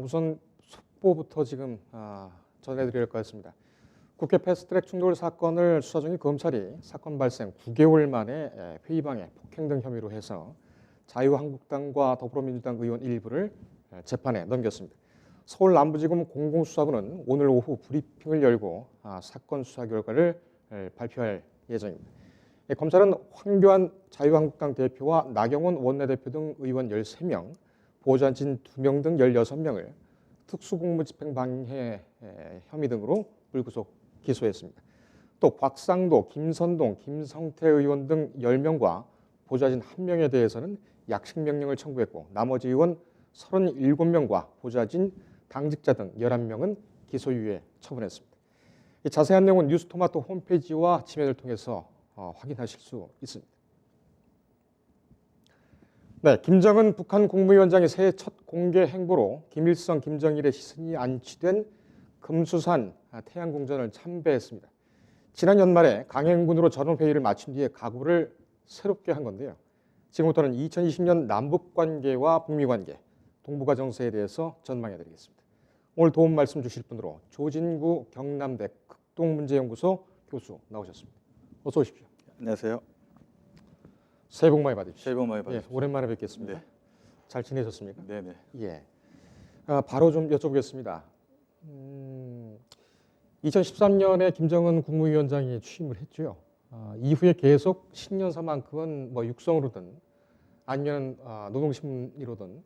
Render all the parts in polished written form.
우선 속보부터 지금 전해드릴 것 같습니다. 국회 패스트트랙 충돌 사건을 수사 중인 검찰이 사건 발생 9개월 만에 회의방해, 폭행 등 혐의로 해서 자유한국당과 더불어민주당 의원 일부를 재판에 넘겼습니다. 서울 남부지검 공공수사부는 오늘 오후 브리핑을 열고 사건 수사 결과를 발표할 예정입니다. 검찰은 황교안 자유한국당 대표와 나경원 원내대표 등 의원 13명, 보좌진 2명 등 16명을 특수공무집행방해 혐의 등으로 불구속 기소했습니다. 또 곽상도, 김선동, 김성태 의원 등 10명과 보좌진 1명에 대해서는 약식명령을 청구했고 나머지 의원 37명과 보좌진, 당직자 등 11명은 기소유예 처분했습니다. 자세한 내용은 뉴스토마토 홈페이지와 지면을 통해서 확인하실 수 있습니다. 네, 김정은 북한 국무위원장이 새해 첫 공개 행보로 김일성, 김정일의 시신이 안치된 금수산 태양궁전을 참배했습니다. 지난 연말에 강행군으로 전원회의를 마친 뒤에 각오를 새롭게 한 건데요. 지금부터는 2020년 남북관계와 북미관계, 동북아 정세에 대해서 전망해드리겠습니다. 오늘 도움 말씀 주실 분으로 조진구 경남대 극동문제연구소 교수 나오셨습니다. 어서 오십시오. 안녕하세요. 새해 복 많이 받으십시오. 새해 복 많이 받으십시오. 오랜만에 뵙겠습니다. 네. 잘 지내셨습니까? 네네. 예. 바로 좀 여쭤보겠습니다. 2013년에 김정은 국무위원장이 취임을 했죠. 이후에 계속 신년사만큼은 뭐 육성으로든 아니면 노동신문이로든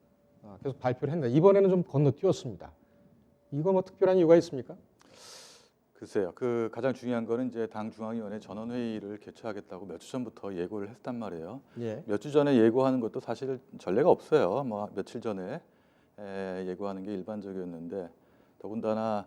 계속 발표를 했는데 이번에는 좀 건너뛰었습니다. 이거 뭐 특별한 이유가 있습니까? 글쎄요. 그 가장 중요한 거는 이제 당 중앙위원회 전원회의를 개최하겠다고 몇 주 전부터 예고를 했단 말이에요. 예. 몇 주 전에 예고하는 것도 사실 전례가 없어요. 뭐 며칠 전에 예고하는 게 일반적이었는데 더군다나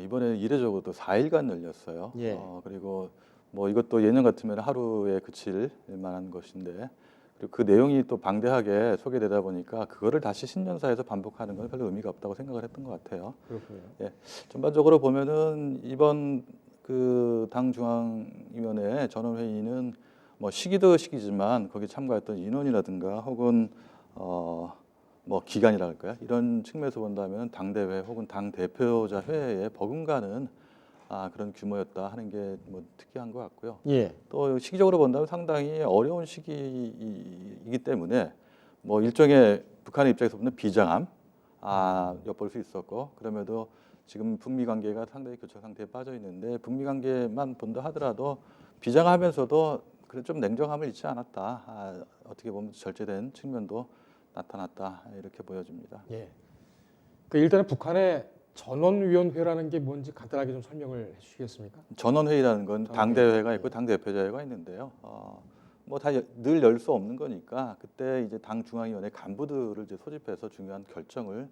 이번에 이례적으로 4일간 열렸어요. 예. 그리고 뭐 이것도 예년 같으면 하루에 그칠 만한 것인데 그리고 그 내용이 또 방대하게 소개되다 보니까 그거를 다시 신년사에서 반복하는 건 별로 의미가 없다고 생각을 했던 것 같아요. 그렇군요. 예, 전반적으로 보면은 이번 그 당 중앙위원회 전원회의는 뭐 시기도 시기지만 거기 참가했던 인원이라든가 혹은 뭐 기간이라 할까요? 이런 측면에서 본다면 당대회 혹은 당 대표자 회의에 버금가는 그런 규모였다 하는 게 뭐 특이한 것 같고요. 예. 또 시기적으로 본다면 상당히 어려운 시기이기 때문에 뭐 일종의 북한의 입장에서 보면 비장함 엿볼 수 있었고 그럼에도 지금 북미 관계가 상당히 교착 상태에 빠져 있는데 북미 관계만 본다 하더라도 비장하면서도 그래 좀 냉정함을 잃지 않았다. 어떻게 보면 절제된 측면도 나타났다 이렇게 보여집니다. 예. 그 일단은 북한의 전원위원회라는 게 뭔지 간단하게 좀 설명을 해주시겠습니까? 전원회의라는 건 당대회가 있고 당대표자회가 있는데요. 뭐 다 늘 열 수 없는 거니까 그때 이제 당 중앙위원회 간부들을 이제 소집해서 중요한 결정을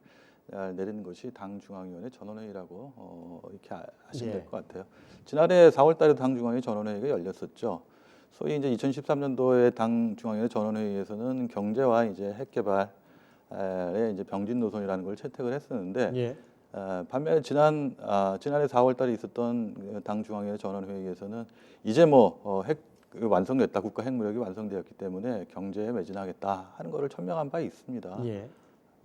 내리는 것이 당 중앙위원회 전원회의라고 이렇게 아시면 될 것 같아요. 지난해 4월달에 당 중앙위 전원회의가 열렸었죠. 소위 이제 2013년도에 당 중앙위원회 전원회의에서는 경제와 이제 핵 개발의 이제 병진 노선이라는 걸 채택을 했었는데. 예. 반면에 지난해 4월달에 있었던 당 중앙위원회 전원회의에서는 이제 뭐 핵 완성됐다, 국가 핵무력이 완성되었기 때문에 경제에 매진하겠다 하는 것을 천명한 바 있습니다. 예.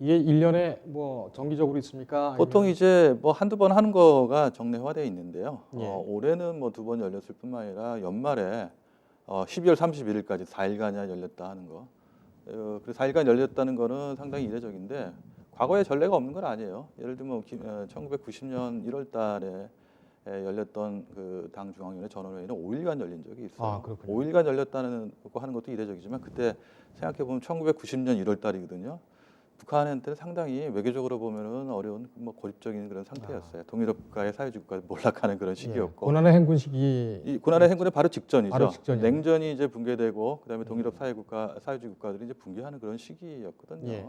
이게 1년에 뭐 정기적으로 있습니까? 보통 이제 뭐 한두 번 하는 거가 정례화되어 있는데요. 예. 올해는 뭐 2번 열렸을 뿐만 아니라 연말에 12월 31일까지 4일간이나 열렸다 하는 거. 그래서 4일간 열렸다는 거는 상당히 이례적인데 과거에 전례가 없는 건 아니에요. 예를 들면 1990년 1월달에 열렸던 그 당 중앙위원회 전원회의는 5일간 열린 적이 있어요. 5일간 열렸다는 거 하는 것도 이례적이지만 그때 생각해 보면 1990년 1월달이거든요. 북한한테는 상당히 외교적으로 보면은 어려운 뭐 고립적인 그런 상태였어요. 동유럽 국가의 사회주의 국가에 몰락하는 그런 시기였고. 고난의 행군 시기. 이 고난의 행군의 바로 직전이죠. 바로 직전이요. 냉전이 이제 붕괴되고 그다음에 동유럽 사회주의 국가들이 이제 붕괴하는 그런 시기였거든요. 예.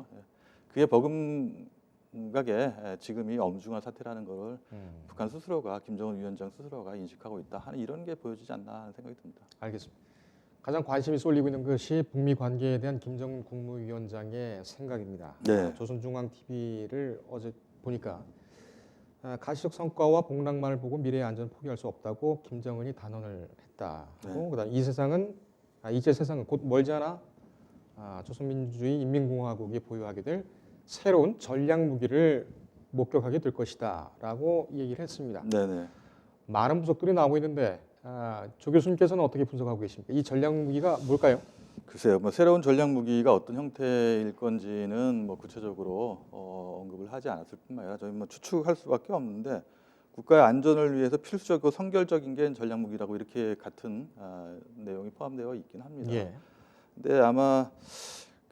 그게 버금가게 지금이 엄중한 사태라는 것을 북한 스스로가 김정은 위원장 스스로가 인식하고 있다 하는 이런 게 보여지지 않나 하는 생각이 듭니다. 알겠습니다. 가장 관심이 쏠리고 있는 것이 북미 관계에 대한 김정은 국무위원장의 생각입니다. 네. 조선중앙TV를 어제 보니까 가시적 성과와 복락만을 보고 미래의 안전을 포기할 수 없다고 김정은이 단언을 했다고. 네. 그다음 이제 세상은 곧 멀지 않아 조선민주주의 인민공화국이 보유하게 될 새로운 전략 무기를 목격하게 될 것이다라고 얘기를 했습니다. 네네. 많은 분석들이 나오고 있는데 조 교수님께서는 어떻게 분석하고 계십니까? 이 전략 무기가 뭘까요? 글쎄요, 뭐 새로운 전략 무기가 어떤 형태일 건지는 뭐 구체적으로 언급을 하지 않았을 뿐만 아니라 저희 뭐 추측할 수밖에 없는데 국가의 안전을 위해서 필수적이고 선결적인 게 전략 무기라고 이렇게 같은 내용이 포함되어 있긴 합니다. 예. 근데 아마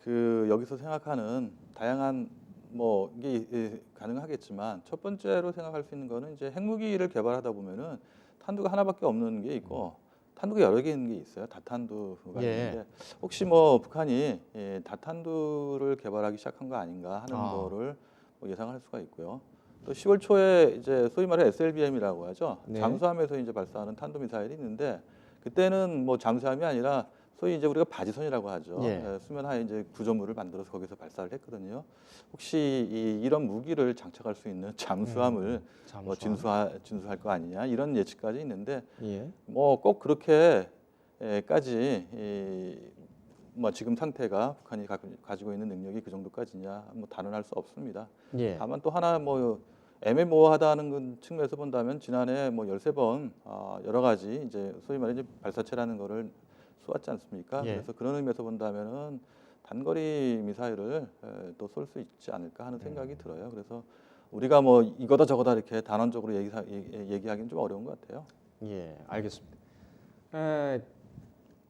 그 여기서 생각하는 다양한 뭐 이게 가능하겠지만 첫 번째로 생각할 수 있는 거는 이제 핵무기를 개발하다 보면은 탄두가 하나밖에 없는 게 있고 탄두가 여러 개 있는 게 있어요. 다탄두가 예. 있는데 혹시 뭐 북한이 다탄두를 개발하기 시작한 거 아닌가 하는 거를 뭐 예상할 수가 있고요. 또 10월 초에 이제 소위 말해 SLBM이라고 하죠. 네. 잠수함에서 이제 발사하는 탄도 미사일이 있는데 그때는 뭐 잠수함이 아니라 소위 이제 우리가 바지선이라고 하죠. 예. 수면 하에 이제 구조물을 만들어서 거기서 발사를 했거든요. 혹시 이런 무기를 장착할 수 있는 잠수함을 뭐 진수할 거 아니냐 이런 예측까지 있는데 예. 뭐 꼭 그렇게까지 뭐 지금 상태가 북한이 가지고 있는 능력이 그 정도까지냐 뭐 단언할 수 없습니다. 예. 다만 또 하나 뭐 애매모호하다는 측면에서 본다면 지난해 뭐 13번 여러 가지 이제 소위 말해 이제 발사체라는 거를 쏘았지 않습니까? 예. 그래서 그런 의미에서 본다면은 단거리 미사일을 또 쏠 수 있지 않을까 하는 생각이 들어요. 그래서 우리가 뭐 이거다 저거다 이렇게 단언적으로 얘기하기는 좀 어려운 것 같아요. 예, 알겠습니다.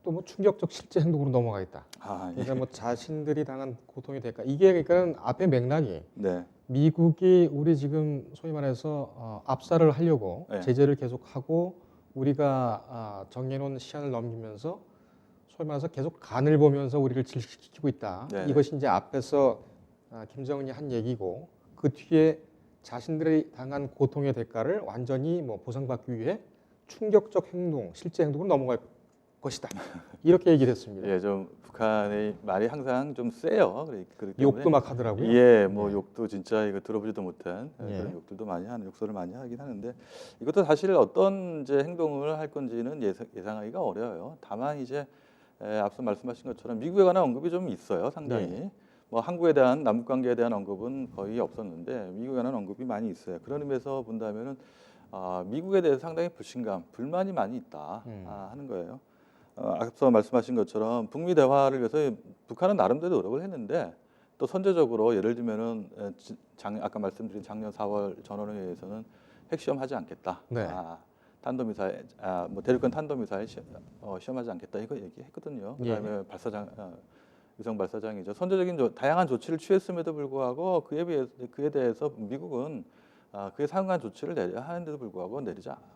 또 뭐 충격적 실제 행동으로 넘어가겠다. 아, 예. 그러니까 뭐 자신들이 당한 고통의 대가 이게 그러니까 앞에 맥락이 네, 미국이 우리 지금 소위 말해서 압살을 하려고 네. 제재를 계속하고 우리가 정해놓은 시한을 넘기면서 소위 말해서 계속 간을 보면서 우리를 질시키고 있다. 네. 이것이 이제 앞에서 김정은이 한 얘기고 그 뒤에 자신들이 당한 고통의 대가를 완전히 뭐 보상받기 위해 충격적 행동, 실제 행동으로 넘어갈 것이다. 이렇게 얘기를 했습니다. 예, 좀 북한의 말이 항상 좀 세요. 그렇기 때문에 욕도 막 하더라고요. 예, 뭐 네. 욕도 진짜 이거 들어보지도 못한 예. 그런 욕들도 많이 하는 욕설을 많이 하긴 하는데 이것도 사실 어떤 이제 행동을 할 건지는 예상하기가 어려워요. 다만 이제 앞서 말씀하신 것처럼 미국에 관한 언급이 좀 있어요, 상당히. 예. 뭐 한국에 대한 남북 관계에 대한 언급은 거의 없었는데 미국에 관한 언급이 많이 있어요. 그런 의미에서 본다면은 미국에 대해서 상당히 불신감, 불만이 많이 있다 하는 거예요. 앞서 말씀하신 것처럼 북미 대화를 위해서 북한은 나름대로 노력을 했는데 또 선제적으로 예를 들면은 아까 말씀드린 작년 4월 전원회의에서는 핵시험하지 않겠다. 네. 탄도미사일, 뭐 대륙간 탄도미사일 시험하지 않겠다 이거 얘기했거든요. 그다음에 위성 발사장이죠. 선제적인 다양한 조치를 취했음에도 불구하고 그에 대해서 미국은 그에 상응한 조치를 내려야 하는데도 불구하고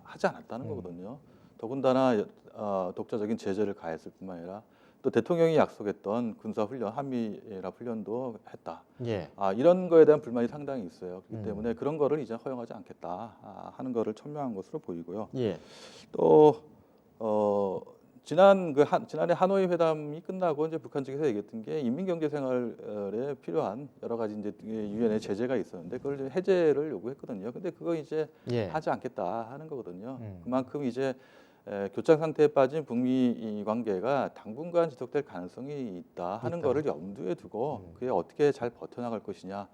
하지 않았다는 거거든요. 더군다나 독자적인 제재를 가했을 뿐만 아니라 또 대통령이 약속했던 군사훈련, 한미랍 훈련도 했다. 예. 이런 거에 대한 불만이 상당히 있어요. 그렇기 때문에 그런 거를 이제 허용하지 않겠다 하는 거를 천명한 것으로 보이고요. 예. 또 지난해 하노이 회담이 끝나고 이제 북한 측에서 얘기했던 게 인민경제생활에 필요한 여러 가지 이제 유엔의 제재가 있었는데 그걸 이제 해제를 요구했거든요. 근데 그거 이제 예. 하지 않겠다 하는 거거든요. 그만큼 이제 교착 상태에 빠진 북미 관계가 당분간 지속될 가능성이 있다 하는 거를 염두에 두고 그게 어떻게 잘 버텨나갈 것이냐.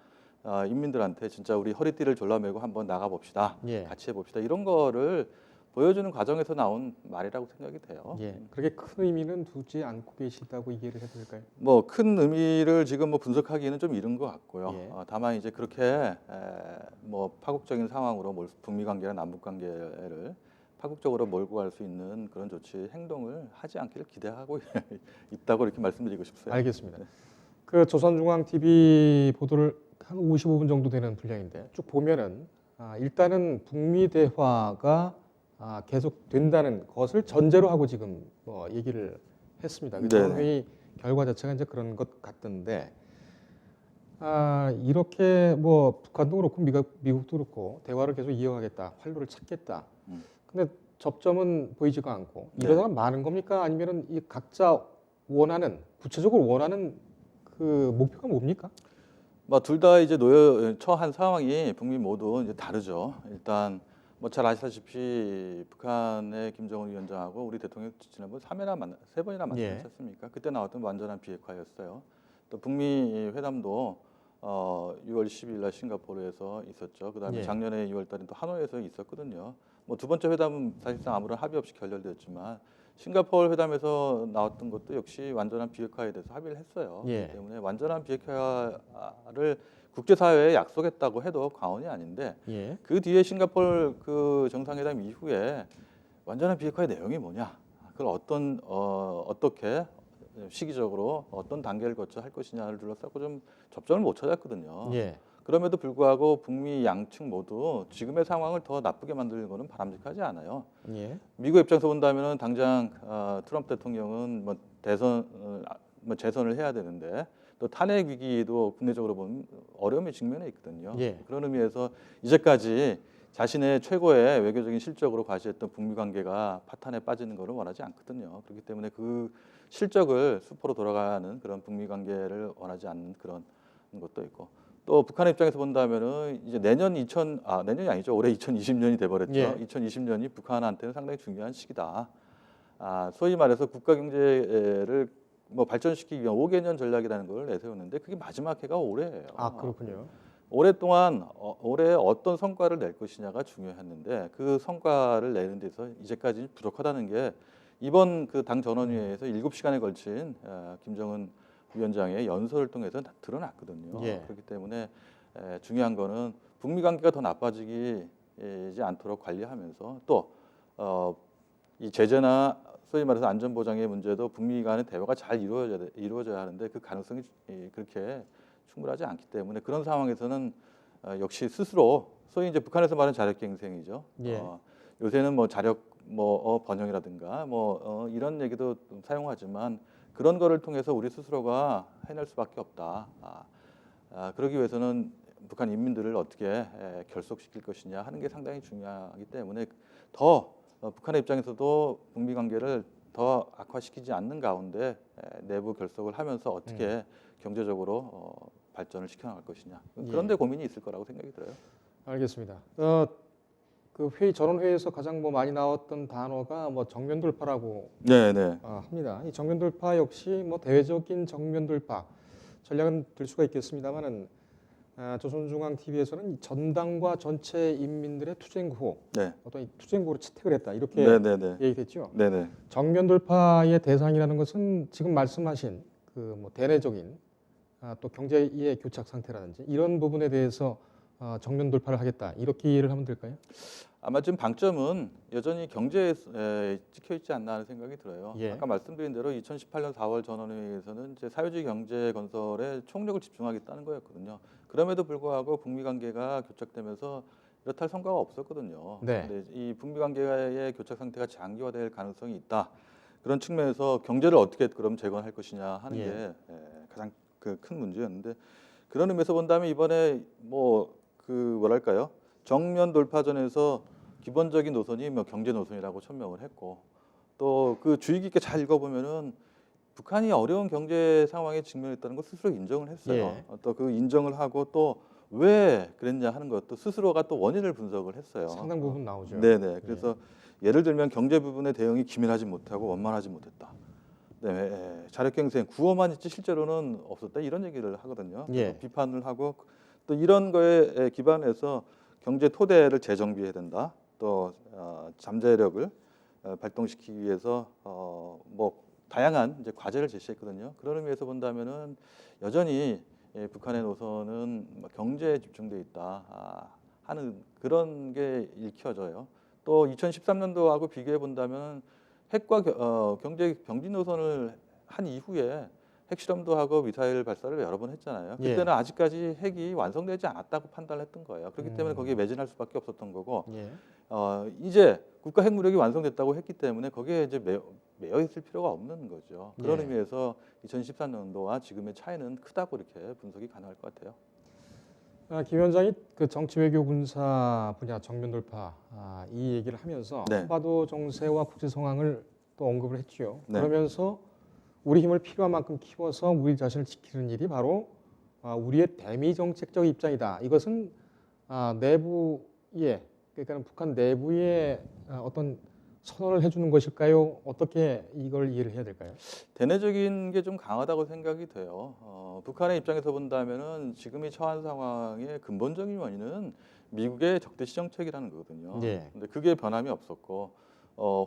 인민들한테 진짜 우리 허리띠를 졸라매고 한번 나가 봅시다. 예. 같이 해봅시다. 이런 거를 보여주는 과정에서 나온 말이라고 생각이 돼요. 예. 그렇게 큰 의미는 두지 않고 계시다고 이해를 해도 될까요? 뭐 큰 의미를 지금 뭐 분석하기는 좀 이른 것 같고요. 예. 다만 이제 그렇게 뭐 파국적인 상황으로 북미 관계나 남북 관계를 파국적으로 몰고 갈 수 있는 그런 조치 행동을 하지 않기를 기대하고 있다고 이렇게 말씀드리고 싶어요. 알겠습니다. 그 조선중앙 TV 보도를 한 55분 정도 되는 분량인데 쭉 보면은 일단은 북미 대화가 계속 된다는 것을 전제로 하고 지금 얘기를 했습니다. 그 회의 결과 자체가 이제 그런 것 같던데 이렇게 뭐 북한도 그렇고 미국도 그렇고 대화를 계속 이어가겠다, 활로를 찾겠다. 근데 접점은 보이지가 않고 이러다가 많은 겁니까? 아니면은 이 각자 구체적으로 원하는 그 목표가 뭡니까? 뭐 둘 다 이제 놓여 처한 상황이 북미 모두 이제 다르죠. 일단 뭐 잘 아시다시피 북한의 김정은 위원장하고 우리 대통령 지난번 3번이나 만났지 예. 않습니까? 그때 나왔던 완전한 비핵화였어요. 또 북미 회담도 6월 10일 날 싱가포르에서 있었죠. 그다음에 예. 작년에 2월 달에 또 하노이에서 있었거든요. 뭐 두 번째 회담은 사실상 아무런 합의 없이 결렬됐지만 싱가포르 회담에서 나왔던 것도 역시 완전한 비핵화에 대해서 합의를 했어요. 예. 그렇기 때문에 완전한 비핵화를 국제사회에 약속했다고 해도 과언이 아닌데 예. 그 뒤에 싱가포르 그 정상회담 이후에 완전한 비핵화의 내용이 뭐냐, 그걸 어떻게 시기적으로 어떤 단계를 거쳐 할 것이냐를 둘러싸고 좀 접점을 못 찾았거든요. 예. 그럼에도 불구하고 북미 양측 모두 지금의 상황을 더 나쁘게 만드는 것은 바람직하지 않아요. 예. 미국 입장에서 본다면은 당장 트럼프 대통령은 뭐 뭐 재선을 해야 되는데 또 탄핵 위기도 국내적으로 보면 어려움에 직면해 있거든요. 예. 그런 의미에서 이제까지 자신의 최고의 외교적인 실적으로 과시했던 북미 관계가 파탄에 빠지는 것을 원하지 않거든요. 그렇기 때문에 그 실적을 수포로 돌아가는 그런 북미 관계를 원하지 않는 그런 것도 있고, 또 북한의 입장에서 본다면은 이제 내년이 아니죠. 올해 2020년이 돼버렸죠. 예. 2020년이 북한한테는 상당히 중요한 시기다. 소위 말해서 국가 경제를 뭐 발전시키기 위한 5개년 전략이라는 걸 내세웠는데 그게 마지막 해가 올해예요. 아, 그렇군요. 오랫동안 올해 어떤 성과를 낼 것이냐가 중요했는데 그 성과를 내는 데서 이제까지 부족하다는 게 이번 그 당 전원회의에서 7시간에 걸친 김정은 위원장의 연설을 통해서 다 드러났거든요. 예. 그렇기 때문에 중요한 거는 북미 관계가 더 나빠지지 않도록 관리하면서 또 이 제재나 소위 말해서 안전 보장의 문제도 북미 간의 대화가 잘 이루어져야 하는데 그 가능성이 그렇게 충분하지 않기 때문에 그런 상황에서는 역시 스스로 소위 이제 북한에서 말하는 자력갱생이죠. 예. 요새는 뭐 자력 번영이라든가 이런 얘기도 좀 사용하지만 그런 거를 통해서 우리 스스로가 해낼 수밖에 없다. 그러기 위해서는 북한 인민들을 어떻게 결속시킬 것이냐 하는 게 상당히 중요하기 때문에 더 북한의 입장에서도 북미 관계를 더 악화시키지 않는 가운데 내부 결속을 하면서 어떻게 경제적으로 발전을 시켜나갈 것이냐, 그런데 고민이 있을 거라고 생각이 들어요. 알겠습니다. 그 전원 회의에서 가장 뭐 많이 나왔던 단어가 뭐 정면 돌파라고 네. 합니다. 이 정면 돌파 역시 뭐 대외적인 정면 돌파 전략은 될 수가 있겠습니다만은 조선중앙 TV에서는 전당과 전체 인민들의 투쟁구, 네. 어떤 이 투쟁구로 채택을 했다 이렇게 네네네. 얘기됐죠. 네네. 정면 돌파의 대상이라는 것은 지금 말씀하신 그 뭐 대내적인 또 경제의 교착 상태라든지 이런 부분에 대해서 정면 돌파를 하겠다 이렇게 이해를 하면 될까요? 아마 지금 방점은 여전히 경제에 찍혀 있지 않나 하는 생각이 들어요. 예. 아까 말씀드린 대로 2018년 4월 전원회의에서는 이제 사회주의 경제 건설에 총력을 집중하겠다는 거였거든요. 그럼에도 불구하고 북미 관계가 교착되면서 이렇다 할 성과가 없었거든요. 네. 근데 이 북미 관계의 교착 상태가 장기화될 가능성이 있다. 그런 측면에서 경제를 어떻게 그럼 재건할 것이냐 하는 예. 게 가장 그 큰 문제였는데, 그런 의미에서 본다면 이번에 뭐랄까요? 정면 돌파전에서 기본적인 노선이 뭐 경제 노선이라고 천명을 했고, 또 그 주의 깊게 잘 읽어보면은 북한이 어려운 경제 상황에 직면했다는 걸 스스로 인정을 했어요. 예. 또 그 인정을 하고 또 왜 그랬냐 하는 것도 스스로가 또 원인을 분석을 했어요. 상당 부분 나오죠. 네네. 그래서 예를 들면 경제 부분의 대응이 기민하지 못하고 원만하지 못했다. 네, 자력갱생 구호만 있지 실제로는 없었다 이런 얘기를 하거든요. 예. 비판을 하고 또 이런 거에 기반해서 경제 토대를 재정비해야 된다. 또 잠재력을 발동시키기 위해서 뭐 다양한 이제 과제를 제시했거든요. 그런 의미에서 본다면은 여전히 북한의 노선은 경제에 집중돼 있다 하는 그런 게 읽혀져요. 또 2013년도하고 비교해 본다면 핵과 경제 병진 노선을 한 이후에 핵실험도 하고 미사일 발사를 여러 번 했잖아요. 예. 그때는 아직까지 핵이 완성되지 않았다고 판단을 했던 거예요. 그렇기 때문에 거기에 매진할 수밖에 없었던 거고, 예. 이제 국가 핵무력이 완성됐다고 했기 때문에 거기에 이제 매여 있을 필요가 없는 거죠. 그런 예. 의미에서 2014년도와 지금의 차이는 크다고 이렇게 분석이 가능할 것 같아요. 김 위원장이 그 정치 외교 군사 분야 정면 돌파 이 얘기를 하면서 네. 한반도 정세와 국제 상황을 또 언급을 했죠. 네. 그러면서 우리 힘을 필요한 만큼 키워서 우리 자신을 지키는 일이 바로 우리의 대미 정책적 입장이다. 이것은 내부에 그러니까 북한 내부에 어떤 선언을 해주는 것일까요? 어떻게 이걸 이해를 해야 될까요? 대내적인 게 좀 강하다고 생각이 돼요. 북한의 입장에서 본다면은 지금이 처한 상황의 근본적인 원인은 미국의 적대시 정책이라는 거거든요. 예. 근데 그게 변함이 없었고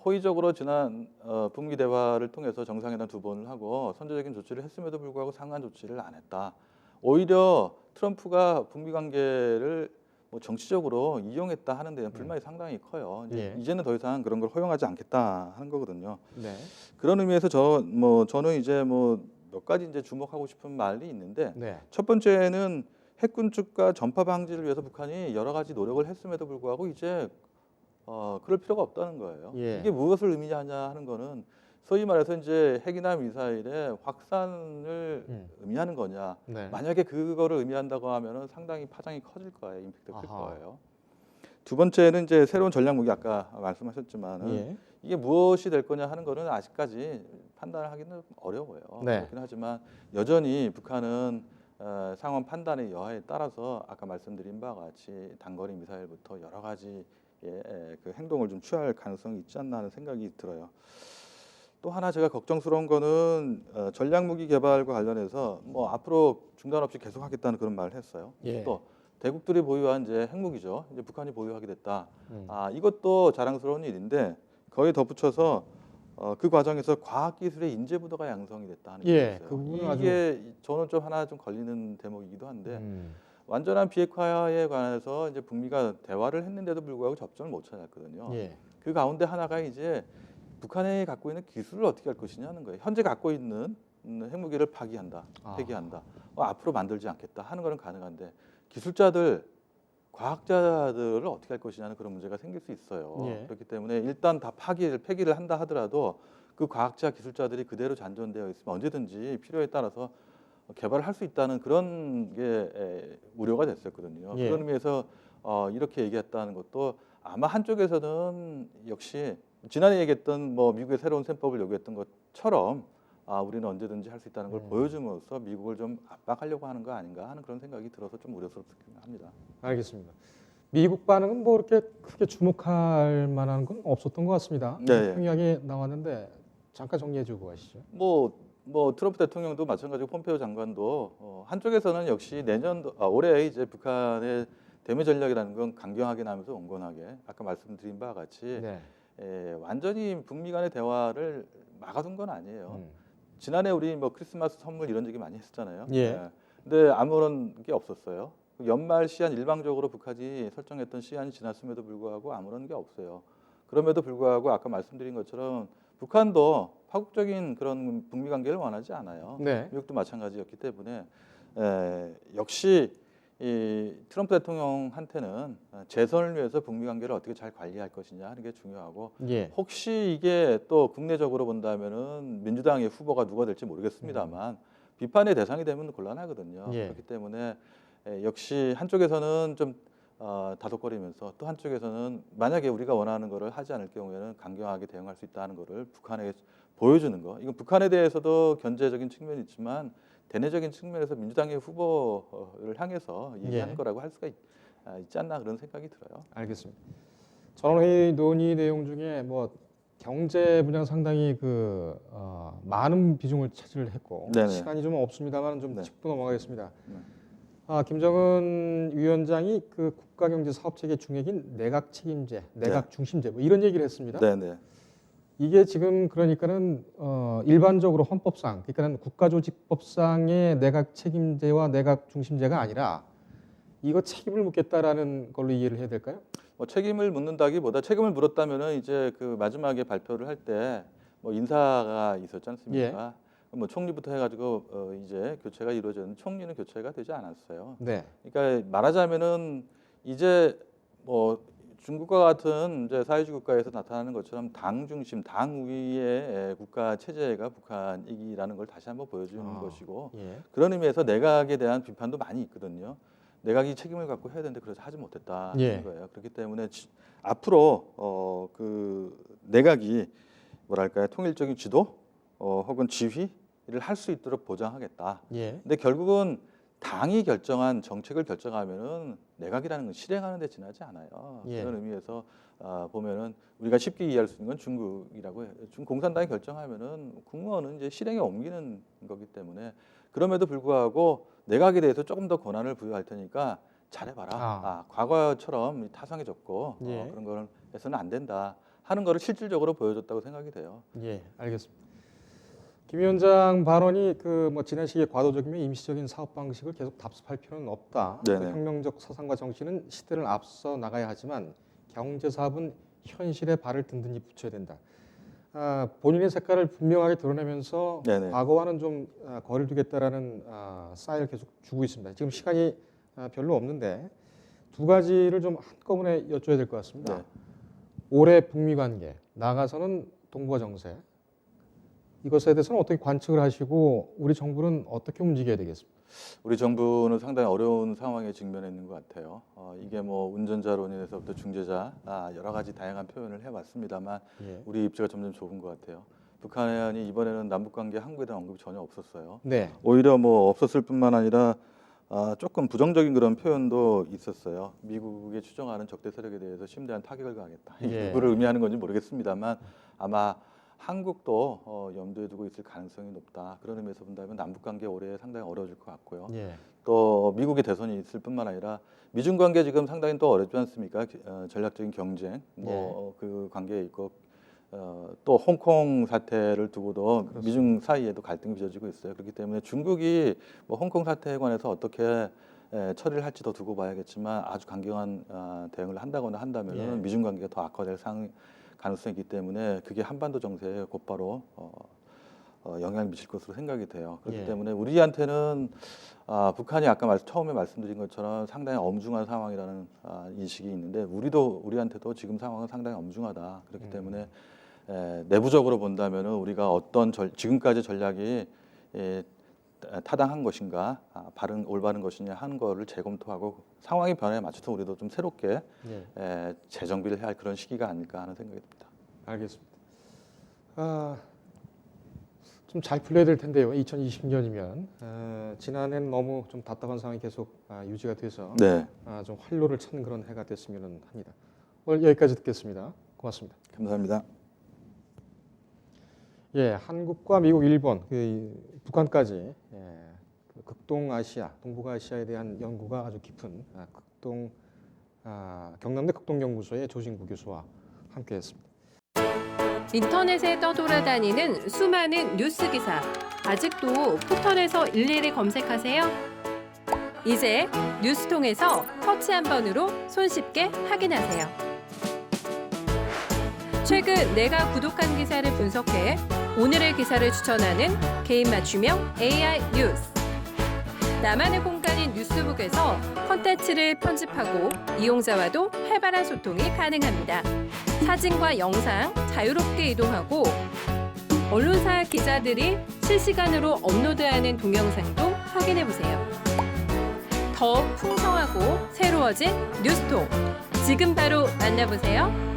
호의적으로 지난 북미 대화를 통해서 정상회담 2번을 하고 선제적인 조치를 했음에도 불구하고 상한 조치를 안 했다. 오히려 트럼프가 북미 관계를 뭐 정치적으로 이용했다 하는 데는 불만이 상당히 커요. 예. 이제는 더 이상 그런 걸 허용하지 않겠다 하는 거거든요. 네. 그런 의미에서 저는 이제 몇 가지 이제 주목하고 싶은 말이 있는데 네. 첫 번째는 핵 군축과 전파 방지를 위해서 북한이 여러 가지 노력을 했음에도 불구하고 이제 그럴 필요가 없다는 거예요. 예. 이게 무엇을 의미하냐 하는 거는 소위 말해서 이제 핵이나 미사일의 확산을 의미하는 거냐. 네. 만약에 그거를 의미한다고 하면은 상당히 파장이 커질 거예요. 임팩트가 클 아하. 거예요. 두 번째는 이제 새로운 전략 무기 아까 말씀하셨지만은 예. 이게 무엇이 될 거냐 하는 거는 아직까지 판단을 하기는 어려워요. 네. 그렇긴 하지만 여전히 북한은 상황 판단의 여하에 따라서 아까 말씀드린 바와 같이 단거리 미사일부터 여러 가지 그 행동을 좀 취할 가능성이 있지 않나 하는 생각이 들어요. 또 하나 제가 걱정스러운 거는 전략 무기 개발과 관련해서 앞으로 중단 없이 계속하겠다는 그런 말을 했어요. 예. 또 대국들이 보유한 이제 핵무기죠. 이제 북한이 보유하게 됐다. 음. 이것도 자랑스러운 일인데 거기에 덧붙여서 그 과정에서 과학기술의 인재부도가 양성이 됐다는 게 예, 있어요. 그 부분은 이게 저는 좀 하나 좀 걸리는 대목이기도 한데 음. 완전한 비핵화에 관해서 이제 북미가 대화를 했는데도 불구하고 접점을 못 찾았거든요. 예. 그 가운데 하나가 이제 북한이 갖고 있는 기술을 어떻게 할 것이냐는 거예요. 현재 갖고 있는 핵무기를 파기한다, 폐기한다. 앞으로 만들지 않겠다 하는 거는 가능한데 기술자들, 과학자들을 어떻게 할 것이냐는 그런 문제가 생길 수 있어요. 예. 그렇기 때문에 일단 다 폐기를 한다 하더라도 그 과학자, 기술자들이 그대로 잔존되어 있으면 언제든지 필요에 따라서 개발을 할 수 있다는 그런 게 우려가 됐었거든요. 예. 그런 의미에서 이렇게 얘기했다는 것도 아마 한쪽에서는 역시 지난해 얘기했던 미국의 새로운 셈법을 요구했던 것처럼 우리는 언제든지 할 수 있다는 걸 보여줌으로써 미국을 좀 압박하려고 하는 거 아닌가 하는 그런 생각이 들어서 좀 우려스럽긴 합니다. 알겠습니다. 미국 반응은 그렇게 크게 주목할 만한 건 없었던 것 같습니다. 네. 평이하게 나왔는데 잠깐 정리해주고 가시죠. 트럼프 대통령도 마찬가지고 폼페이오 장관도 한쪽에서는 역시 올해 이제 북한의 대미 전략이라는 건 강경하게 나면서 온건하게 아까 말씀드린 바와 같이 네. 완전히 북미 간의 대화를 막아둔 건 아니에요. 지난해 우리 크리스마스 선물 이런 얘기 많이 했었잖아요. 예. 근데 아무런 게 없었어요. 연말 시한 일방적으로 북한이 설정했던 시한이 지났음에도 불구하고 아무런 게 없어요. 그럼에도 불구하고 아까 말씀드린 것처럼 북한도 파국적인 그런 북미 관계를 원하지 않아요. 네. 미국도 마찬가지였기 때문에 역시 이 트럼프 대통령한테는 재선을 위해서 북미 관계를 어떻게 잘 관리할 것이냐 하는 게 중요하고 예. 혹시 이게 또 국내적으로 본다면은 민주당의 후보가 누가 될지 모르겠습니다만 비판의 대상이 되면 곤란하거든요. 예. 그렇기 때문에 역시 한쪽에서는 좀 다독거리면서 또 한쪽에서는 만약에 우리가 원하는 것을 하지 않을 경우에는 강경하게 대응할 수 있다는 것을 북한에 보여주는 거. 이건 북한에 대해서도 견제적인 측면이 있지만 대내적인 측면에서 민주당의 후보를 향해서 얘기하는 예. 거라고 할 수가 있지 않나 그런 생각이 들어요. 알겠습니다. 전원회의 논의 내용 중에 경제 분야 상당히 많은 비중을 차지를 했고 네네. 시간이 좀 없습니다만 좀 네. 짚고 넘어가겠습니다. 네. 김정은 위원장이 그 국가경제사업체계 중액인 내각 책임제, 내각 중심제 이런 얘기를 했습니다. 네네. 이게 지금 그러니까는 일반적으로 헌법상, 그러니까는 국가조직법상의 내각 책임제와 내각 중심제가 아니라 이거 책임을 묻겠다라는 걸로 이해를 해야 될까요? 책임을 묻는다기보다 책임을 물었다면은 이제 그 마지막에 발표를 할 때 인사가 있었지 않습니까? 총리부터 해가지고 이제 교체가 이루어졌는데 총리는 교체가 되지 않았어요. 네. 그러니까 말하자면은 이제 중국과 같은 이제 사회주의 국가에서 나타나는 것처럼 당 중심, 당 위의 국가 체제가 북한이라는 걸 다시 한번 보여주는 것이고 예. 그런 의미에서 내각에 대한 비판도 많이 있거든요. 내각이 책임을 갖고 해야 되는데 그래서 하지 못했다는 예. 거예요. 그렇기 때문에 앞으로 그 내각이 뭐랄까요, 통일적인 지도 혹은 지휘를 할 수 있도록 보장하겠다. 예. 근데 결국은 당이 결정한 정책을 결정하면은 내각이라는 건 실행하는 데 지나지 않아요. 예. 그런 의미에서 보면은 우리가 쉽게 이해할 수 있는 건 중국이라고 해요. 중국 공산당이 결정하면은 국무원은 이제 실행에 옮기는 거기 때문에 그럼에도 불구하고 내각에 대해서 조금 더 권한을 부여할 테니까 잘해봐라. 과거처럼 타성해졌고 예. 그런 거는 해서는 안 된다 하는 거를 실질적으로 보여줬다고 생각이 돼요. 예, 알겠습니다. 김 위원장 발언이 지난 시기에 과도적이며 임시적인 사업 방식을 계속 답습할 필요는 없다. 네네. 혁명적 사상과 정신은 시대를 앞서 나가야 하지만 경제 사업은 현실에 발을 든든히 붙여야 된다. 본인의 색깔을 분명하게 드러내면서 네네. 과거와는 좀 거리를 두겠다라는 사인을 계속 주고 있습니다. 지금 시간이 별로 없는데 두 가지를 좀 한꺼번에 여쭤야 될 것 같습니다. 네. 올해 북미 관계, 나아가서는 동북아 정세, 이것에 대해서는 어떻게 관측을 하시고 우리 정부는 어떻게 움직여야 되겠습니까? 우리 정부는 상당히 어려운 상황에 직면해 있는 것 같아요. 이게 뭐 운전자론에서부터 중재자 여러 가지 다양한 표현을 해봤습니다만 예. 우리 입지가 점점 좁은 것 같아요. 북한이 이번에는 남북관계 한국에 대한 언급이 전혀 없었어요. 네. 오히려 뭐 없었을 뿐만 아니라 조금 부정적인 그런 표현도 있었어요. 미국이 추정하는 적대 세력에 대해서 심대한 타격을 가하겠다. 이게 예. 누구를 의미하는 건지 모르겠습니다만 아마 한국도 염두에 두고 있을 가능성이 높다. 그런 의미에서 본다면 남북관계 올해 상당히 어려워질 것 같고요. 예. 또 미국의 대선이 있을 뿐만 아니라 미중 관계 지금 상당히 또 어렵지 않습니까? 전략적인 경쟁 그 관계에 있고 또 홍콩 사태를 두고도 그렇습니다. 미중 사이에도 갈등이 빚어지고 있어요. 그렇기 때문에 중국이 뭐 홍콩 사태에 관해서 어떻게 처리를 할지도 두고 봐야겠지만 아주 강경한 대응을 한다거나 한다면 예. 미중 관계가 더 악화될 가능성이 있기 때문에 그게 한반도 정세에 곧바로 영향을 미칠 것으로 생각이 돼요. 그렇기 예. 때문에 우리한테는 북한이 아까 처음에 말씀드린 것처럼 상당히 엄중한 상황이라는 인식이 있는데 우리한테도 지금 상황은 상당히 엄중하다. 그렇기 때문에 내부적으로 본다면은 우리가 어떤 지금까지 전략이 타당한 것인가, 올바른 것이냐 하는 거를 재검토하고 상황의 변화에 맞춰서 우리도 좀 새롭게 재정비를 해야 할 그런 시기가 아닐까 하는 생각이 듭니다. 알겠습니다. 좀 잘 풀려야 될 텐데요. 2020년이면 지난해는 너무 좀 답답한 상황이 계속 유지가 돼서 네, 좀 활로를 찾는 그런 해가 됐으면 합니다. 오늘 여기까지 듣겠습니다. 고맙습니다. 감사합니다. 예, 한국과 미국, 일본, 북한까지 극동아시아, 동북아시아에 대한 연구가 아주 깊은 경남대 극동연구소의 조진구 교수와 함께했습니다. 인터넷에 떠돌아다니는 수많은 뉴스 기사. 아직도 포털에서 일일이 검색하세요? 이제 뉴스통에서 터치 한 번으로 손쉽게 확인하세요. 최근 내가 구독한 기사를 분석해 오늘의 기사를 추천하는 개인 맞춤형 AI 뉴스. 나만의 공간인 뉴스북에서 콘텐츠를 편집하고 이용자와도 활발한 소통이 가능합니다. 사진과 영상 자유롭게 이동하고 언론사 기자들이 실시간으로 업로드하는 동영상도 확인해보세요. 더 풍성하고 새로워진 뉴스통. 지금 바로 만나보세요.